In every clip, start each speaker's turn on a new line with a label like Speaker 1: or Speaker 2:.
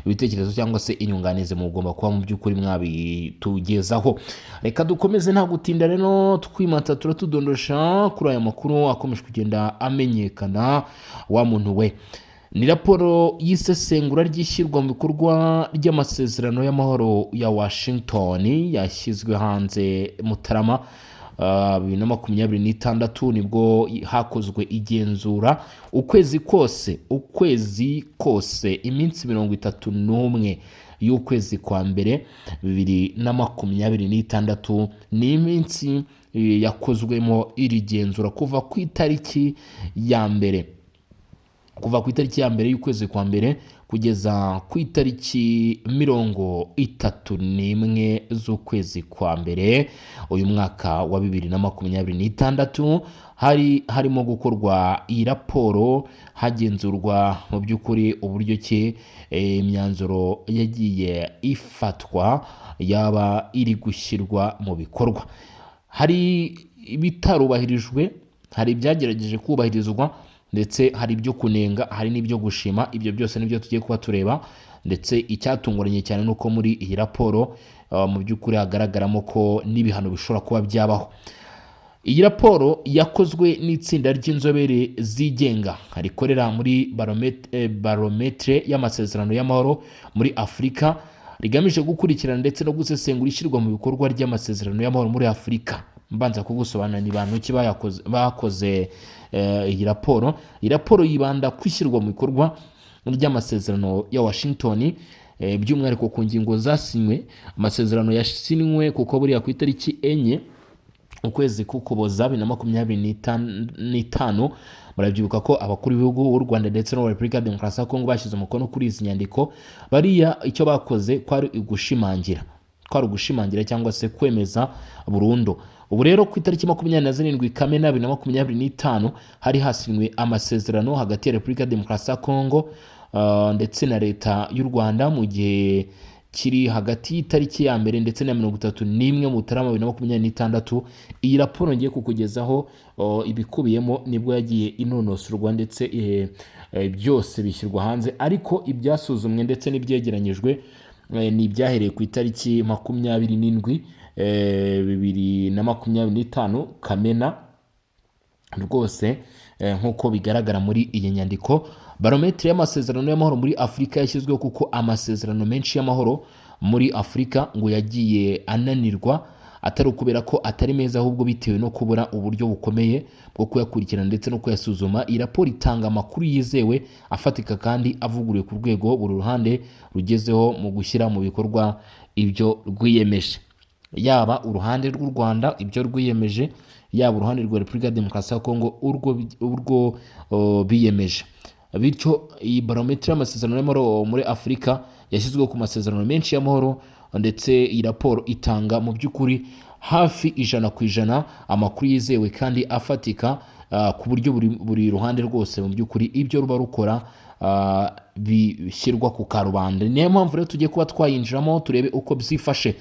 Speaker 1: ibitekerezo cyangwa se inyunganizi mugomba kuba mu by'ukuri mwabitugezaho. Reka dukomeze nta gutinda rero twimata turatudondosha kuri aya makuru akomeje kugenda amenyekana. Wa muntu we, ni raporo y'isesengura ry'ishyirwa mu bikorwa ry'amasezerano y'amahoro ya Washington yashyizwe hanze Mutarama 2026 nibwo hakozwe igenzura ukwezi kose iminsi 31 y'ukwezi kwa mbere 2026 ni iminsi yakozwemo iri genzura kuva ku itariki ya mbere y'ukwezi kwa mbere kugeza ku itariki 31 z'ukwezi kwa mbere uyu mwaka wa 2026 harimo gukorwa iyi raporo hagenzurwa mu by'ukuri uburyo ki imyanzuro yagiye ifatwa yaba iri gushyirwa mu bikorwa. Hari ibitarubahirijwe, hari ibyagerageje kubahirizwa, ndetse hari ibyo kunenga, hari n'ibyo gushima. Ibyo byose nibyo tugiye kuba tureba, ndetse icyatunguranye cyane nuko muri iyi raporo mu by'ukuri hagaragaramo ko n'ibihano bishobora kuba byabaho. Iyi raporo yakozwe n'itsinda ry'inzobere zigenga rikorera muri barometre y'amasezerano y'amahoro muri Afurika, rigamije gukurikirana ndetse no gusesengura ishyirwa mu bikorwa ry'amasezerano y'amahoro muri Afurika. Mbanza kugusobanura ni bantu ki bakoze iyi raporo. Iyi raporo yibanda kwishyirwa mu bikorwa ry'amasezerano ya Washington, by'umwihariko ku ngingo zasinywe. Amasezerano yasinywe kuko buriya ku itariki 4 ukwezi k'Ukuboza 2025 murabyibuka ko abakuru b'ibihugu b'u Rwanda ndetse no Repubulika ya Demokarasi ya Kongo bashyize umukono kuri izi nyandiko. Bariya icyo bakoze kwari ugushimangira cyangwa se kwemeza burundu. Ubu rero ku itariki 27 Kamena 2025 hari hasinywe amasezerano hagati ya Repubulika ya Demokarasi ya Kongo ndetse na leta y'u Rwanda mu gihe kiri hagati y'itariki ya mbere ndetse na 31 Mutarama 2026. Iyi raporo ngiye kukugezaho ibikubiyemo nibwo yagiye inonosorwa ndetse byose bishyirwa hanze, ariko ibyasuzumwe ndetse n'ibyegeranyijwe ni ibyahereye ku itariki 27 2025 Kamena rwose nk'uko bigaragara muri iyi nyandiko. Barometre y'amasezerano y'amahoro muri Afurika yashyizweho kuko amasezerano menshi y'amahoro muri Afurika ngo yagiye ananirwa, atari ukubera ko atari meza, ahubwo bitewe no kubura uburyo bukomeye bwo kuyakurikirana ndetse no kuyasuzuma. Iyi raporo itanga amakuru yizewe, afatika kandi avuguruye ku rwego buri ruhande rugezeho mu gushyira mu bikorwa ibyo rwiyemeje, yaba uruhande rw'u Rwanda ibyo rwiyemeje, yaba uruhande rwa Repubulika ya Demokarasi ya Kongo urwo biyemeje. Bityo iyi barometre y'amasezerano y'amahoro muri Afurika yashyizweho ku masezerano menshi y'amahoro, ndetse iyi raporo itanga mu by'ukuri hafi 100% amakuru yizewe kandi afatika ku buryo buri ruhande rwose mu by'ukuri ibyo ruba rukora bishyirwa ku karubanda. Niyo mpamvu rero tugiye kuba twayinjiramo turebe uko byifashe.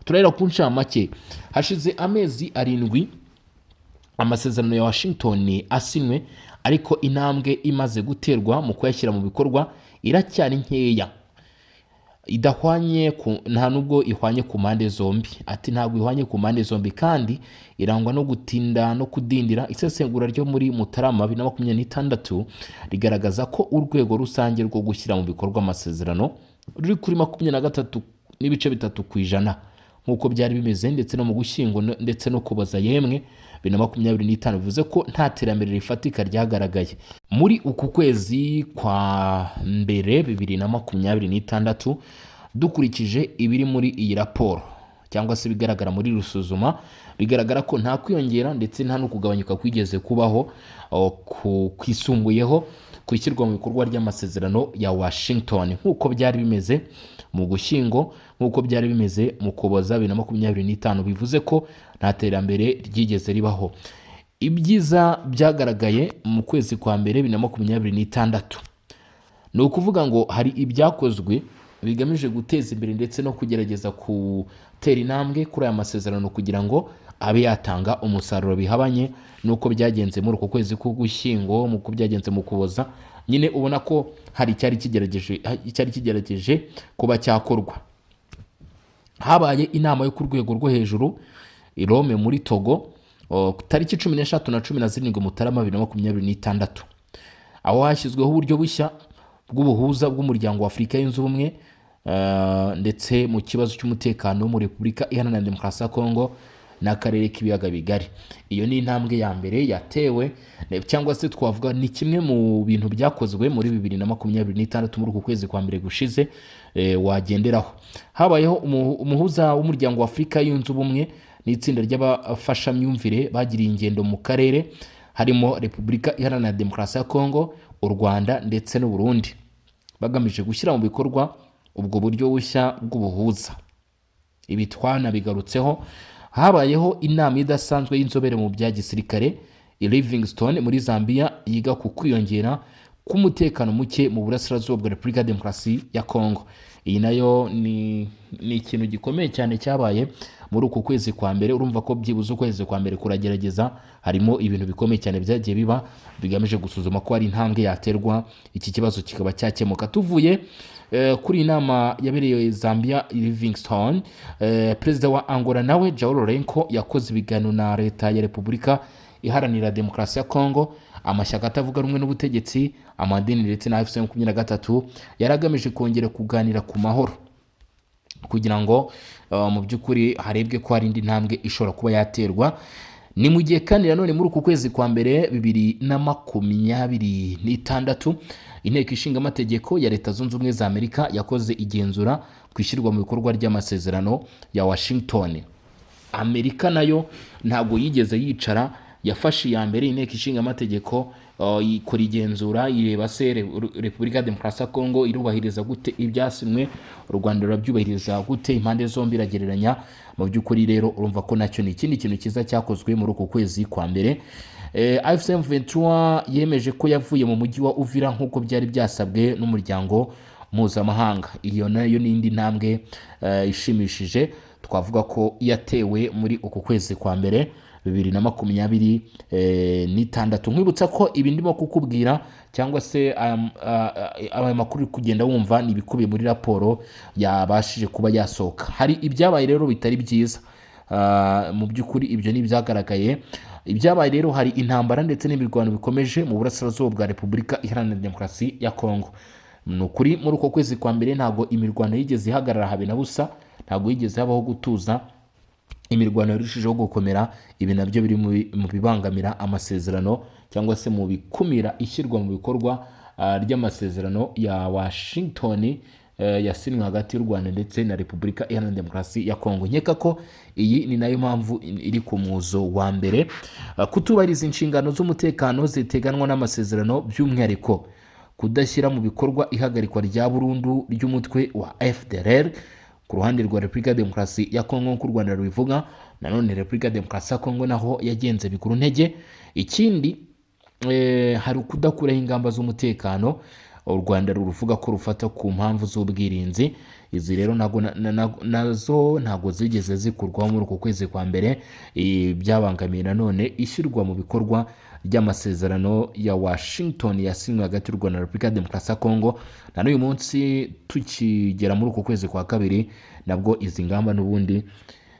Speaker 1: Turahera ku ncamake. Hashize amezi 7 amasezerano ya Washington asinywe, ariko intambwe imaze guterwa mu kuyashyira mu bikorwa iracyari nkeya, nta nubwo ihwanye ku mpande zombi. Ati ntabwo ihwanye ku mpande zombi kandi irangwa no gutinda no kudindira. Isesengura ryo muri Mutarama 2026 rigaragaza ko urwego rusange rwo gushyira mu bikorwa amasezerano ruri kuri 23% nk'uko byari bimeze, ndetse no mu Gushyingo ndetse no Kuboza yemwe 2025 bivuze ko nta terambere rifatika ryagaragaye. Muri uku kwezi kwa mbere 2026 dukurikije ibiri muri iyi raporo cyangwa se bigaragara muri rusuzuma, bigaragara ko nta kwiyongera ndetse nta no kugabanyuka kwigeze kubaho kwisumbuyeho kwishyirwa mu bikorwa ry'amasezerano ya Washington nk'uko byari bimeze mu Gushyingo, nk'uko byari bimeze mu Kuboza 2025. Bivuze ko nta terambere ryigeze ribaho. Ibyiza byagaragaye mu kwezi kwa mbere 2026 ni ukuvuga ngo hari ibyakozwe bigamije guteza imbere ndetse no kugerageza gutera intambwe kuri aya masezerano kugira ngo abe yatanga umusaruro bihabanye nuko byagenze muri uko kwezi k'Ugushyingo, mu byagenze mu Kuboza nyine ubona ko hari icyari kigerageje kuba cyakorwa. Habaye inama yo ku rwego rwo hejuru i Rome muri Togo tariki 13 na 17 Mutarama 2026, aho hashyizweho uburyo bushya bw'ubuhuza bw'umuryango wa Afurika yunze ubumwe ndetse mu kibazo cy'umutekano mu Repubulika Iharanira Demokarasi ya Kongo n'akarere k'ibiyaga bigari. Iyo ni intambwe ya mbere yatewe, cyangwa se twavuga ni kimwe mu bintu byakozwe muri 2026 muri uku kwezi kwa mbere gushize wagenderaho. Habayeho umuhuza w'umuryango wa Afurika yunze ubumwe n'itsinda ry'abafashamyumvire bagiriye ingendo mu karere, harimo Repubulika Iharanira Demokarasi ya Kongo, u Rwanda ndetse n'u Burundi, bagamije gushyira mu bikorwa ubwo buryo bushya bw'ubuhuza. Ibi twanabigarutseho. Habayeho inama idasanzwe y'inzobere mu bya gisirikare i Livingstone muri Zambia yiga ku kwiyongera k'umutekano muke mu burasirazuba bwa Repubulika ya Demokarasi ya Kongo. Iyi nayo ni ikintu gikomeye cyane cyabaye muri uku kwezi kwa mbere. Urumva ko byibuze ukwezi kwa mbere kuragerageza, harimo ibintu bikomeye cyane byagiye biba bigamije gusuzuma ko hari intambwe yaterwa iki kibazo kikaba cyakemuka. Tuvuye kuri inama yabereye Zambia Livingstone, perezida wa Angola nawe João Lourenço yakoze ibiganiro na leta ya Repubulika Iharanira Demokarasi ya Kongo, amashyaka atavuga rumwe n'ubutegetsi, amadini ndetse na AFC-M23 yaragamije kongera kuganira ku mahoro kugira ngo mu by'ukuri harebwe ko hari indi ntambwe ishobora kuba yaterwa. Ni mu gihe kandi nanone muri uku kwezi kwa mbere 2026 inteko ishinga amategeko ya Leta Zunze Ubumwe za Amerika yakoze igenzura ku ishyirwa mu bikorwa ry'amasezerano ya Washington. Amerika nayo ntabwo yigeze yicara, yafashe iya mbere. Inteko ishinga amategeko ikora igenzura, ireba se Repubulika ya Demokarasi ya Kongo irubahiriza gute ibyasinwe, u Rwanda rurabyubahiriza gute, impande zombi iragereranya. Mu by'ukuri rero urumva ko nacyo ni ikindi kintu cyiza cyakozwe muri uku kwezi kwa mbere. AFC-M23 yemeje ko yavuye mu mujyi wa Uvira nk'uko byari byasabwe n'umuryango mpuzamahanga. Iyo nayo ni indi ntambwe ishimishije twavuga ko yatewe muri uku kwezi kwa mbere 2026. Nkwibutsa ko ibi ndimo kukubwira cyangwa se aya makuru kugenda wumva ni ibikubiye muri raporo yabashije kuba yasohoka. Hari ibyabaye rero bitari byiza, mu by'ukuri ibyo ni byagaragaye. Ibyabaye rero, hari intambara ndetse n'imirwano bikomeje mu burasirazuba bwa Repubulika Iharanira Demokarasi ya Kongo. Ni ukuri muri uko kwezi kwa mbere ntabwo imirwano yigeze ihagarara habe na busa, ntabwo yigeze habaho gutuza. Imirwano yarushijeho gukomera. Ibi nabyo biri mu bibangamira amasezerano cyangwa se mu bikumira ishyirwa mu bikorwa ry'amasezerano ya Washington yasinywe hagati y'u Rwanda ndetse na Repubulika Iharanira Demokarasi ya Kongo. Nkeka ko iyi ni nayo mpamvu iri ku muzo wa mbere. Kutubahiriza inshingano z'umutekano ziteganwa n'amasezerano, by'umwihariko kudashyira mu bikorwa ihagarikwa rya burundu ry'umutwe wa FDLR ku ruhande rwa Repubulika ya Demokarasi ya Kongo nk'u Rwanda rubivuga. Nanone Repubulika ya Demokarasi ya Kongo naho yagenze biguru ntege. Ikindi hari kudakuraho ingamba z'umutekano u Rwanda ruvuga ko rufata ku mpamvu z'ubwirinzi. Izi rero nazo ntago zigeze zikurwaho muri uko kwezi kwa mbere. Byabangamiye nanone ishyirwa mu bikorwa ry'amasezerano ya Washington yasinywe hagati y'u Rwanda na Repubulika ya Demokarasi ya Kongo. Na n'uyu munsi tukigera muri uko kwezi kwa kabiri nabwo izi ngamba n'ubundi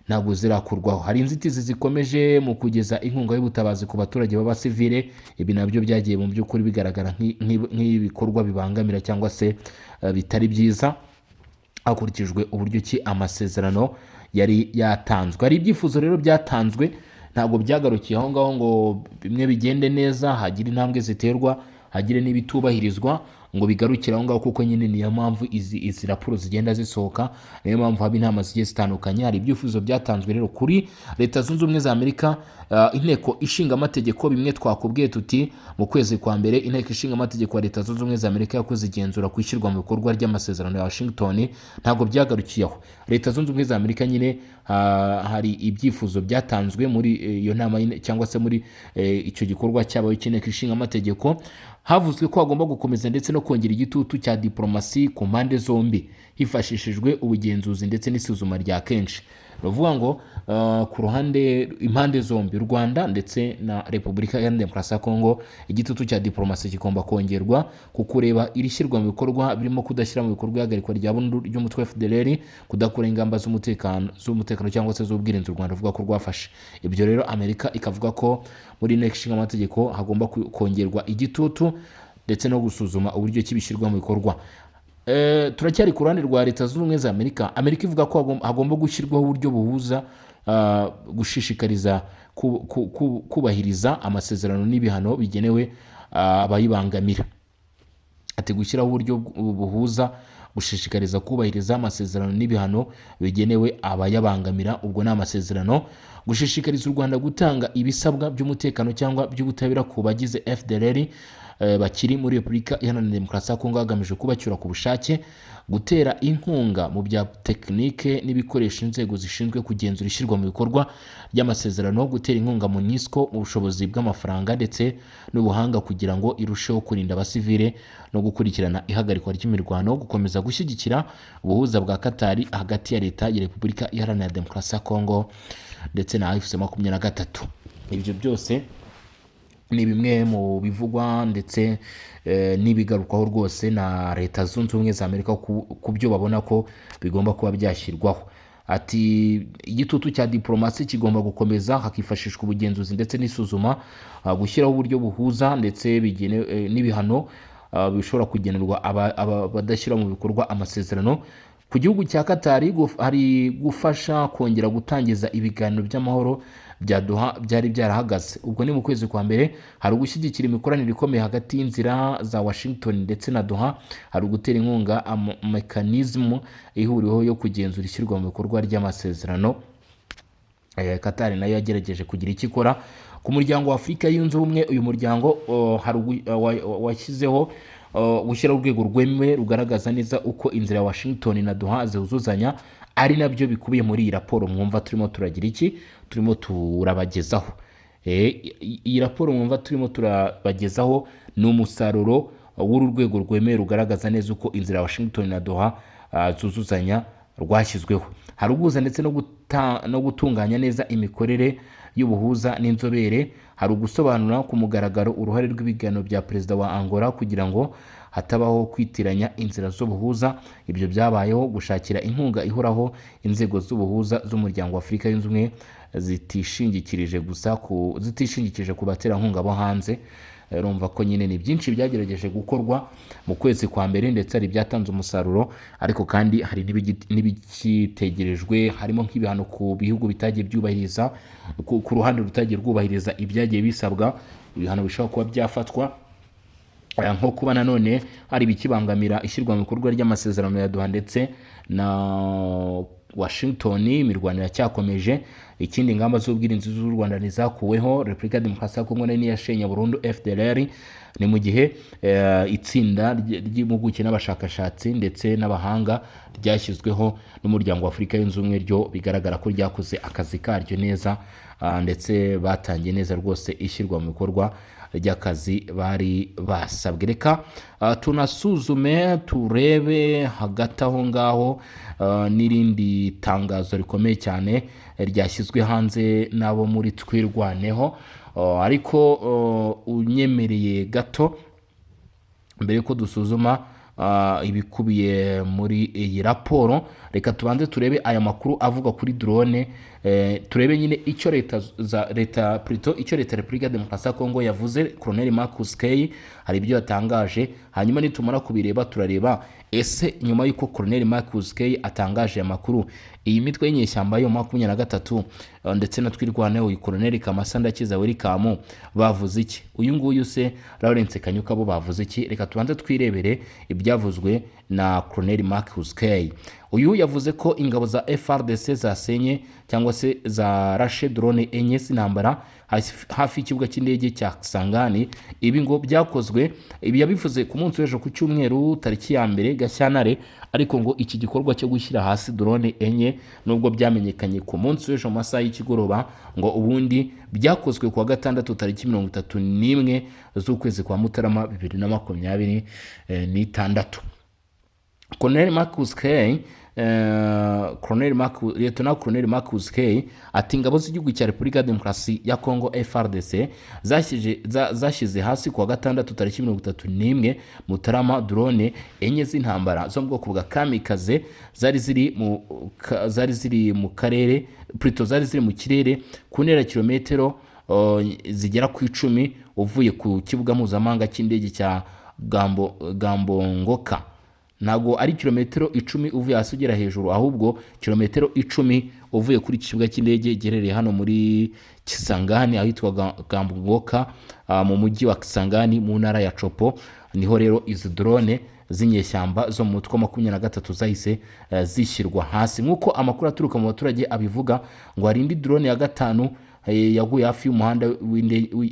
Speaker 1: ntabwo zirakurwaho. Hari inzitizi zikomeje mu kugeza inkunga y'ubutabazi ku baturage b'abasivile. Ibi nabyo byagiye mu by'ukuri bigaragara nk'ibikorwa bibangamira cyangwa se bitari byiza hakurikijwe uburyo ki amasezerano yari yatanzwe. Hari ibyifuzo rero byatanzwe, ntabwo byagarukiye aho ngaho ngo bimwe bigende neza, hagira intambwe ziterwa, hagire n'ibitubahirizwa ngo bigarukire aho ngaho, kuko nyine niyo mpamvu izi raporo zigenda zisohoka, niyo mpamvu haba inama zigiye zitandukanye. Hari ibyifuzo byatanzwe rero kuri Leta Zunze Ubumwe za Amerika. Inteko ishinga amategeko, bimwe twakubwiye tuti mu kwezi kwa mbere inteko ishinga amategeko ya Leta Zunze Ubumwe za Amerika yakoze igenzura ku ishyirwa mu bikorwa ry'amasezerano ya Washington. Ntabwo byagarukiyeho. Leta Zunze Ubumwe za Amerika nyine hari ibyifuzo byatanzwe muri iyo nama cyangwa se muri icyo gikorwa cyabaye cy'inteko ishinga amategeko. Havuzwe ko hagomba gukomeza ndetse no kongera igitutu cya diplomasi ku mpande zombi hifashishijwe ubugenzuzi ndetse n'isuzuma rya kenshi. Ni ukuvuga ngo ku ruhande impande zombi, Rwanda ndetse na Repubulika Iharanira Demokarasi ya Kongo, igitutu cya diplomasi kigomba kongerwa ku kureba irishyirwa mu bikorwa birimo kudashyira mu bikorwa ihagarikwa rya burundu ry'umutwe wa FDLR, kudakora ingamba z'umutekano cyangwa se z'ubwirinzi u Rwanda ruvuga ko rwafashe. Ibyo rero Amerika ikavuga ko muri inteko ishinga amategeko hagomba kongerwa igitutu ndetse no gusuzuma uburyo kibishyirwa mu bikorwa. Turacyari ku ruhande rwa Leta Zunze Ubumwe za Amerika. Amerika ivuga ko hagomba gushyirwaho uburyo buhuza gushishikariza kubahiriza amasezerano n'ibihano bigenewe abayibangamira. Ati gushyiraho uburyo buhuza gushishikariza kubahiriza amasezerano n'ibihano bigenewe abayabangamira. Ubwo ni amasezerano gushishikariza u Rwanda gutanga ibisabwa by'umutekano cyangwa by'ubutabera ku bagize FDLR bakiri muri Repubulika Iharanira Demokarasi ya Kongo hagamijwe kubacyura ku bushake, gutera inkunga mu bya tekinike n'ibikoresho inzego zishinzwe kugenzura ishyirwa mu bikorwa ry'amasezerano, gutera inkunga MONUSCO mu bushobozi bw'amafaranga ndetse n'ubuhanga kugira ngo irusheho kurinda abasivile no gukurikirana ihagarikwa ry'imirwano, gukomeza gushyigikira ubuhuza bwa Qatar hagati ya leta ya Repubulika Iharanira Demokarasi ya Kongo ndetse na AFC-23. Ibyo byose ni bimwe mu bivugwa ndetse n'ibigarukwaho rwose na Leta Zunze Ubumwe za Amerika ku byo babona ko bigomba kuba byashyirwaho. Ati igitutu cya diplomasi kigomba gukomeza, hakifashishwa ubugenzuzi ndetse n'isuzuma, gushyiraho uburyo buhuza ndetse n'ibihano bishobora kugenerwa abadashyira mu bikorwa amasezerano. Ku gihugu cya Qatar hari gufasha kongera gutangiza ibiganiro by'amahoro bya Doha byari byarahagaze. Ubwo ni mu kwezi kwa mbere. Hari ugushyigikira imikoranire ikomeye hagati y'inzira za Washington ndetse na Doha. Hari ugutera inkunga mekanizmu ihuriweho yo kugenzura ishyirwa mu bikorwa ry'amasezerano. Qatar nayo yagerageje kugira icyo ikora ku muryango wa Afurika yunze ubumwe. Uyu muryango washyizeho gushyiraho urwego rwemewe rugaragaza neza uko inzira ya Washington na Doha zihuzuzanya, ari nabyo bikubiye muri iyi raporo mwumva turimo turagira iki, turimo turabagezaho. Iyi raporo mwumva turimo turabagezaho ni umusaruro w'uru rwego rwemewe rugaragaza neza uko inzira ya Washington na Doha zuzuzanya rwashyizweho. Hari uguhuza ndetse no gutunganya neza imikorere y'ubuhuza n'inzobere. Hari ugusobanura ku mugaragaro uruhare rw'ibiganiro bya perezida wa Angola kugira ngo hatabaho kwitiranya inzira z'ubuhuza. Ibyo byabayeho gushakira inkunga ihoraho inzego z'ubuhuza z'umuryango wa Afurika yunze ubumwe zitishingikirije ku baterankunga bo hanze. Urumva ko nyine ni byinshi byagerageje gukorwa mu kwezi kwa mbere ndetse hari byatanze umusaruro, ariko kandi hari n'ibikitegerejwe, harimo nk'ibihano ku bihugu bitagiye byubahiriza, ku ruhande rutagiye rwubahiriza ibyagiye bisabwa. Ibihano bishobora kuba byafatwa nko kuba nanone hari ibikibangamira ishyirwa mu bikorwa ry'amasezerano ya Doha ndetse na Washington. Imirwano iracyakomeje. Ikindi, ingamba z'ubwirinzi z'u Rwanda ntizakuweho. Repubulika ya Demokarasi ya Kongo nayo yashenya burundu FDLR. Ni mu gihe itsinda ry'impuguke n'abashakashatsi ndetse n'abahanga ryashyizweho n'umuryango wa Afurika yunze ubumwe ryo bigaragara ko ryakoze akazi karyo neza, ndetse batangiye neza rwose ishyirwa mu bikorwa ry'akazi bari basabwe. Reka tunasuzume turebe hagati aho ngaho n'irindi tangazo rikomeye cyane ryashyizwe hanze n'abo muri Twirwaneho. Ariko unyemereye gato mbere ko dusuzuma ibikubiye muri iyi raporo, reka tubanze turebe aya makuru avuga kuri drone. Turebe nyine icyo leta Repubulika ya Demokarasi ya Kongo yavuze. Colonel Marcus Kay hari ibyo yatangaje, hanyuma nitumara kubireba turareba ese nyuma y'uko Colonel Marcus Kay atangaje amakuru, iyi mitwe y'inyeshyamba yo 23 ndetse na Twirwaneho, uyu Colonel Kamasa Ndakiza Welcome bavuze iki, uyu nguyu se Lawrence Kanyuka bo bavuze iki? Reka tubanze twirebere ibyavuzwe na Colonel Mark Huskey. Uyu yavuze ko ingabo za FRDC zasenye cyangwa se zarashe drone enye z'intambara hafi y'ikibuga cy'indege cya Kisangani. Ibi ngo byakozwe, ibi yabivuze ku munsi w'ejo ku cyumweru tariki ya 2 Gashyantare, ariko ngo iki gikorwa cyo gushyira hasi drone enye nubwo byamenyekanye ku munsi w'ejo masaha y'ikigoroba, ngo ubundi byakozwe kuwa gatandatu tariki 31 z'ukwezi kwa Mutarama 2026. Colonel Marcus K Lieutenant Colonel Marcus K ati ingabo z'igihugu cya Repubulika ya Demokarasi ya Kongo FRDC zashyize hasi kuwa gatandatu tariki 31 Mutarama drone enye z'intambara zo mu bwoko bwa kamikaze zari ziri mu karere zari ziri mu kirere ku ntera kilometero zigera ku 10 uvuye ku kibuga mpuzamahanga cy'indege cya Gambongoka. Ntago ari kilometero 10 uvuye hasi ugera hejuru, ahubwo kilometero 10 uvuye kuri kibuga cy'indege giherereye hano muri Kisangani ahitwa Gambongoka mu mujyi wa Kisangani mu ntara ya Chopo. Niho rero izi drone z'inyeshyamba zo mu mutwe 23 zahise zishyirwa hasi. Nkuko amakuru aturuka mu baturage abivuga, ngo hari indi drone ya gatanu yaguye hafi y'umuhanda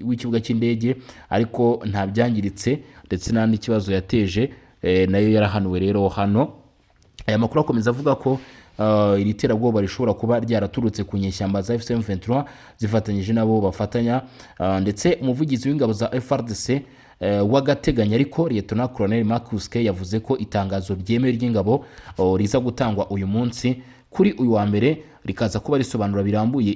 Speaker 1: w'ikibuga cy'indege, ariko nta byangiritse ndetse nta n'ikibazo yateje, nayo yarahanuwe rero hano. Aya makuru akomeza avuga ko iri terabwoba rishobora kuba ryaraturutse ku nyeshyamba za FCM23 zifatanyije nabo bafatanya, ndetse umuvugizi w'ingabo za FRDC w'agateganyo ariko Lieutenant Colonel Marcus K yavuze ko itangazo ryemewe ry'ingabo riza gutangwa uyu munsi kuri uyu wa mbere rikaza kuba risobanura birambuye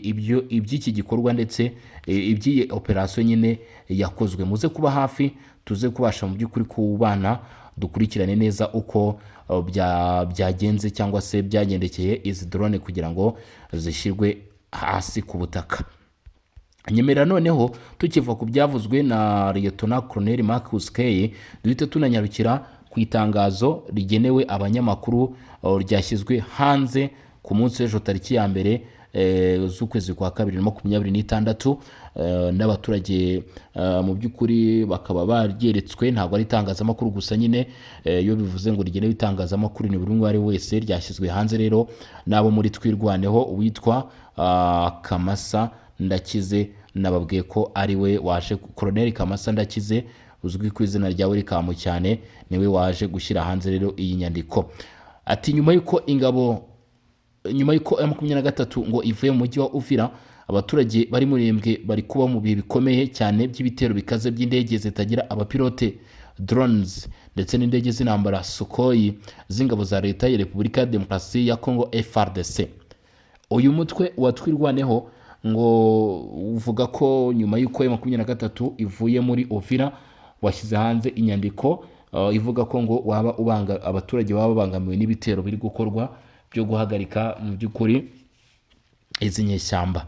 Speaker 1: iby'iki gikorwa ndetse iby'iyi operation nyine yakozwe. Muze kuba hafi tuze kubasha mu by'ukuri kubana dukurikirane neza uko byagenze cyangwa se byagendekeye izi drone kugira ngo zishyirwe hasi ku butaka. Nyemera noneho tukiva ku byavuzwe na Lieutenant Colonel Marcus K, duhita tunanyarukira ku itangazo rigenewe abanyamakuru ryashyizwe hanze ku munsi w'ejo tariki ya 2 z'ukwezi kwa 2026 n'abaturage mu by'ukuri bakaba baryeretswe. Ntabwo ari itangazamakuru gusa nyine, iyo bivuze ngo rigenewe itangazamakuru ni buri umwe ari wese. Ryashyizwe hanze rero nabo muri Twirwaneho uwitwa Kamasa Ndakize, nababwiye ko ari we waje, Colonel Kamasa Ndakize uzwi ku izina rya Welcome cyane, niwe waje gushyira hanze rero iyi nyandiko. Ati nyuma yuko M23 ngo ivuye mu mujyi wa Uvira, abaturage bari murembwe bari kuba mu bihe bikomeye cyane by'ibitero bikaze by'indege zitagira abapilote drones ndetse n'indege z'intambara Sukhoi z'ingabo za leta ya Repubulika ya Demokarasi ya Kongo FRDC. Uyu mutwe wa Twirwaneho ngo uvuga ko nyuma yuko M23 ivuye muri Uvira washyize hanze inyandiko ivuga ko ngo abaturage baba bangamiwe n'ibitero biri gukorwa byo guhagarika mu by'ukuri izi nyeshyamba.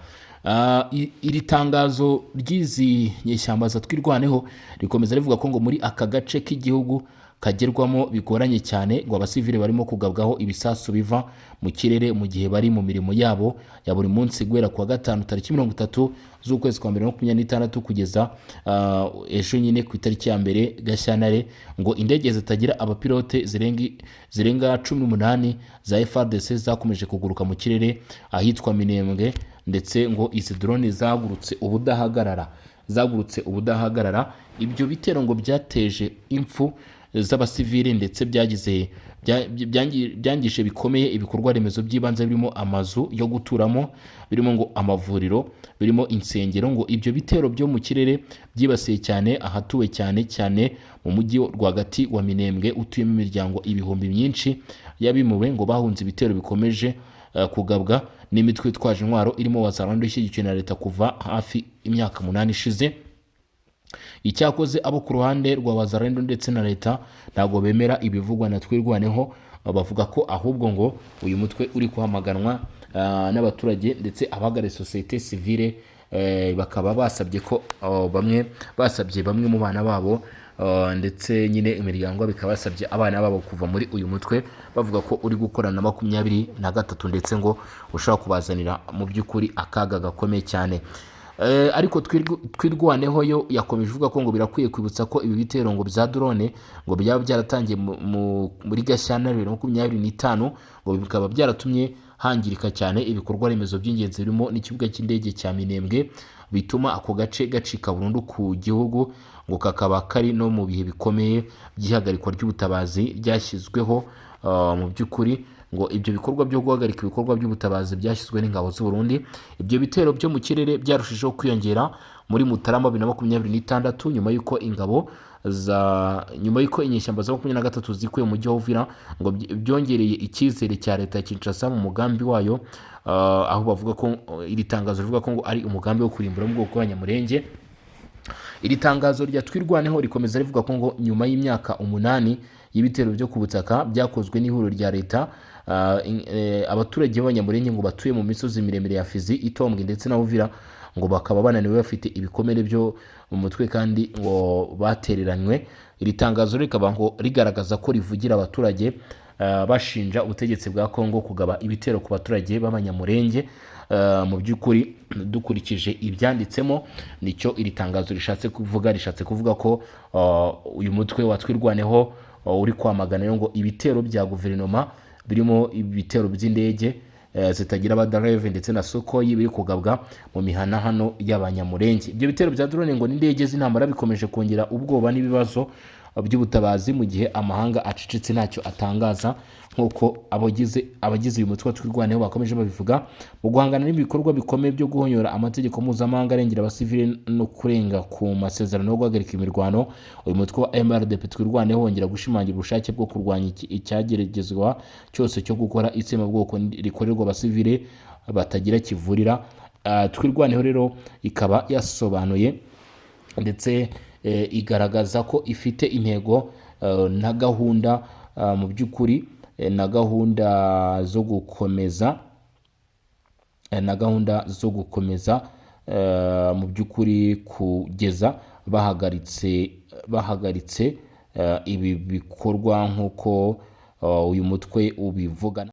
Speaker 1: Iri tangazo ry'izi nyeshyamba za Twirwaneho rikomeza rivuga ko ngo muri aka gace k'igihugu kagerwamo bigoranye cyane, ngo abasivile barimo kugabwaho ibisasu biva mu kirere mu gihe bari mu mirimo yabo ya buri munsi guhera kuwa gatanu tariki 30 z'ukwezi kwa 2026 kugeza ejo nyine ku itariki ya 2 Gashyantare, ngo indege zitagira abapilote zirenga 18 za FRDC zakomeje kuguruka mu kirere ahitwa Minembwe, ndetse ngo izi drone zagurutse ubudahagarara. Ibyo bitero ngo byateje impfu z'abasivili ndetse byangije bikomeye ibikorwa remezo by'ibanze birimo amazu yo guturamo, birimo ngo amavuriro, birimo insengero. Ngo ibyo bitero byo mu kirere byibasiye cyane ahatuwe cyane mu mujyi rwagati wa Minembwe utuyemo imiryango ibihumbi myinshi yabimuwe, ngo bahunze ibitero bikomeje kugabwa n'imitwe itwaje intwaro irimo Wazalendo ishyigikiwe na leta kuva hafi imyaka 8 ishize. Icyakoze abo ku ruhande rwa Wazalendo ndetse na leta ntago bemera ibivugwa na Twirwaneho, bavuga ko ahubwo ngo uyu mutwe uri kuhamaganwa n'abaturage ndetse abagare societe civile, bakaba basabye bamwe mu bana babo ndetse nyine imiryango bikaba basabye abana babo kuva muri uyu mutwe, bavuga ko uri gukorana na 23 ndetse ngo ushaka kubazanira mu by'ukuri akaga gakomeye cyane. ariko twirwaneho yo yakomeje ivuga ko ngo birakwiye kwibutsa ko ibi bitero ngo bya drone ngo byaba byaratangiye muri Gashyantare 2025 ngo bikaba byaratumye hangirika cyane ibikorwa remezo by'ingenzi birimo n'ikibuga cy'indege cya Minembwe, bituma ako gace gacika burundu ku gihugu, ngo kakaba kari no mu bihe bikomeye by'ihagarikwa ry'ubutabazi ryashyizweho. Mu by'ukuri ngo ibyo bikorwa byo guhagarika ibikorwa by'ubutabazi byashyizwe n'ingabo z'u Burundi. Ibyo bitero byo mu kirere byarushijeho kwiyongera muri Mutarama 2026 nyuma y'uko inyeshyamba za 23 zikuye mu mujyi wa Uvira, ngo byongereye icyizere cya leta ya Kinshasa mu mugambi wayo, aho bavuga ko iri tangazo rivuga ko ngo ari umugambi wo kurimbura mu bwoko bw'Abanyamulenge. Iri tangazo rya twirwaneho rikomeza rivuga ko ngo nyuma y'imyaka 8 y'ibitero byo ku butaka byakozwe n'ihuriro rya leta, abaturage b'Abanyamulenge ngo batuye mu misozi miremire ya Fizi, Itombwe ndetse na Uvira ngo bakaba bananiwe bafite ibikomere byo mu mutwe kandi ngo batereranywe. Iri tangazo rikaba ngo rigaragaza ko rivugira abaturage bashinja ubutegetsi bwa Kongo kugaba ibitero ku baturage b'Abanyamulenge. Mu by'ukuri dukurikije ibyanditsemo nicyo iri tangazo rishatse kuvuga ko uyu mutwe watwirwaneho uri kwamagana ngo ibitero bya guverinoma birimo ibitero by'indege zitagira abadareve ndetse na Sukhoi biri kugabwa mu mihana hano y'Abanyamulenge. Ibyo bitero bya drone ngo n'indege z'intambara bikomeje kongera ubwoba n'ibibazo by'ubutabazi mu gihe amahanga acecetse ntacyo atangaza, nk'uko abagize uyu mutwe twirwaneho bakomeje babivuga. Mu guhangana n'ibikorwa bikomeye byo guhonyora amategeko mpuzamahanga arengera abasivile no kurenga ku masezerano yo guhagarika imirwano, uyu mutwe wa MRDP twirwaneho wongera gushimangira ubushake bwo kurwanya icyageragezwa cyose cyo gukora itsemabwoko rikorerwa abasivile batagira kivurira. Twirwaneho rero ikaba yasobanuye ndetse igaragaza ko ifite intego na gahunda mu by'ukuri na gahunda zo gukomeza mu by'ukuri kugeza bahagaritse ibi bikorwa nk'uko uyu mutwe ubivuga.